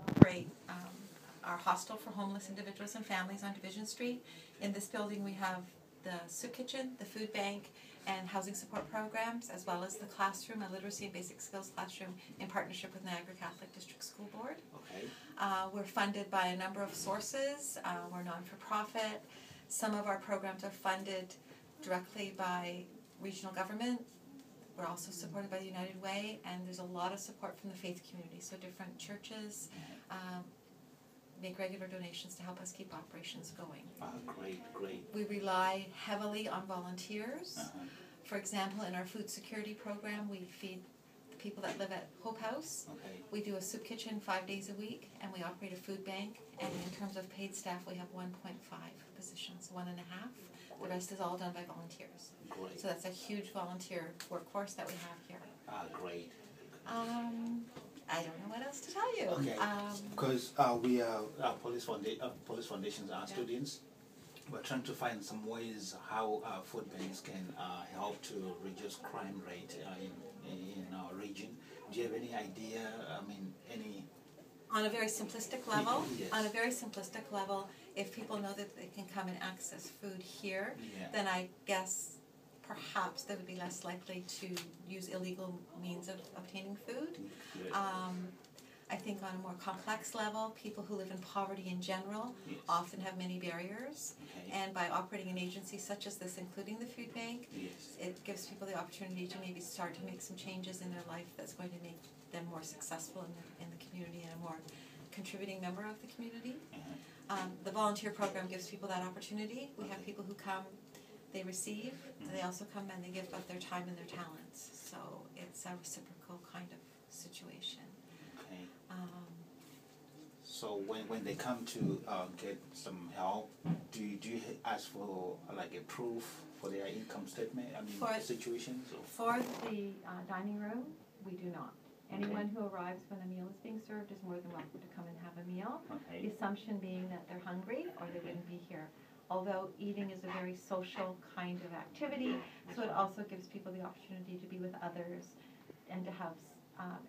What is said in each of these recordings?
Operate our hostel for homeless individuals and families on Division Street. In this building we have the soup kitchen, the food bank, and housing support programs, as well as the classroom, a literacy and basic skills classroom in partnership with Niagara Catholic District School Board. Okay. We're funded by a number of sources. We're non-for-profit. Some of our programs are funded directly by regional government. We're also supported by the United Way, and there's a lot of support from the faith community. So different churches make regular donations to help us keep operations going. Great, great. We rely heavily on volunteers. For example, in our food security program, we feed the people that live at Hope House. Okay. We do a soup kitchen 5 days a week, and we operate a food bank. And in terms of paid staff, we have 1.5 positions, 1.5. The rest is all done by volunteers. Great. So that's a huge volunteer workforce that we have here. Great. I don't know what else to tell you. Okay. Because we are police foundations are students. We're trying to find some ways how food banks can help to reduce crime rate in our region. Do you have any idea? I mean, any? On a very simplistic level, yes. On a very simplistic level, if people know that they can come and access food here, then I guess perhaps they would be less likely to use illegal means of obtaining food. I think on a more complex level, people who live in poverty in general often have many barriers. And by operating an agency such as this, including the food bank, it gives people the opportunity to maybe start to make some changes in their life that's going to make them more successful in the community and a more contributing member of the community. The volunteer program gives people that opportunity. We have people who come, they receive, they also come and they give up their time and their talents. So it's a reciprocal kind of situation. Okay. So when they come to get some help, do you ask for like a proof for their income statement? I mean, for situations? Or? For the dining room, we do not. Anyone who arrives when a meal is being served is more than welcome to come and have a meal. The assumption being that they're hungry or they wouldn't be here. Although eating is a very social kind of activity, so it also gives people the opportunity to be with others and to have,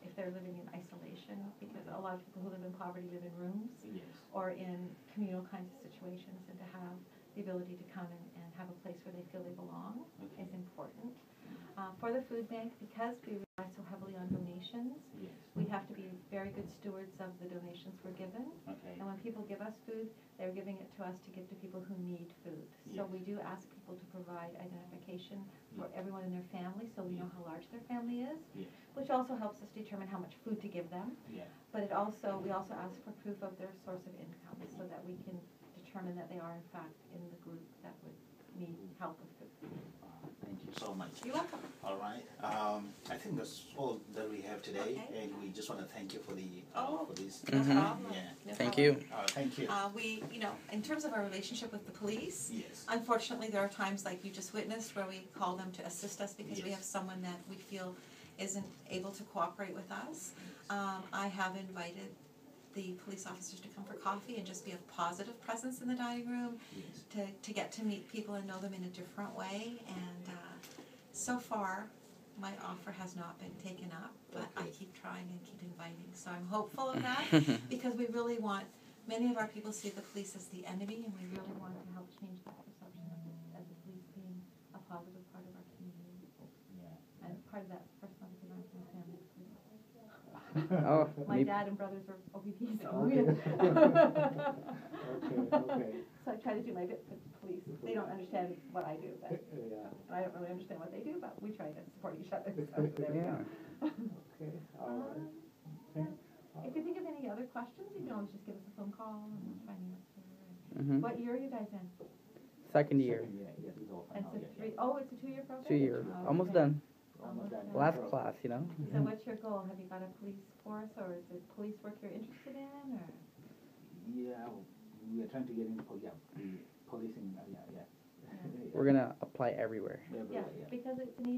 if they're living in isolation, because a lot of people who live in poverty live in rooms or in communal kinds of situations, and to have the ability to come and have a place where they feel they belong is important. For the food bank, because we rely so heavily on donations, we have to be very good stewards of the donations we're given. And when people give us food, they're giving it to us to give to people who need food. So we do ask people to provide identification for everyone in their family, so we know how large their family is, which also helps us determine how much food to give them. But we also ask for proof of their source of income, so that we can determine that they are in fact in the group that would need help with food. Thank you so much. You're welcome. All right. I think that's all that we have today, and we just want to thank you for the for this. No problem. No thank you. Thank you. We, in terms of our relationship with the police, unfortunately, there are times like you just witnessed where we call them to assist us because we have someone that we feel isn't able to cooperate with us. I have invited the police officers to come for coffee and just be a positive presence in the dining room, to get to meet people and know them in a different way. And so far, my offer has not been taken up, but I keep trying and keep inviting. So I'm hopeful of that because we really want, many of our people see the police as the enemy, and we really want to help change that perception of the police being a positive part of our community. And part of that, first one, because I'm from a family of police. My dad and brothers are OPPs. Okay. So I try to do my bit for the police. They don't understand what I do, but I don't really understand what they do, but we try to support each other. So there we go. Okay. All right. If you think of any other questions, you can always just give us a phone call and we'll try and answer. What year are you guys in? Second year. And it's it's a 2-year program? 2 years. Oh, Almost done. Almost done. Last class, So what's your goal? Have you got a police force, or is it police work you're interested in? Or? Yeah, we are trying to get into policing. We're going to apply everywhere. Yeah, because it's an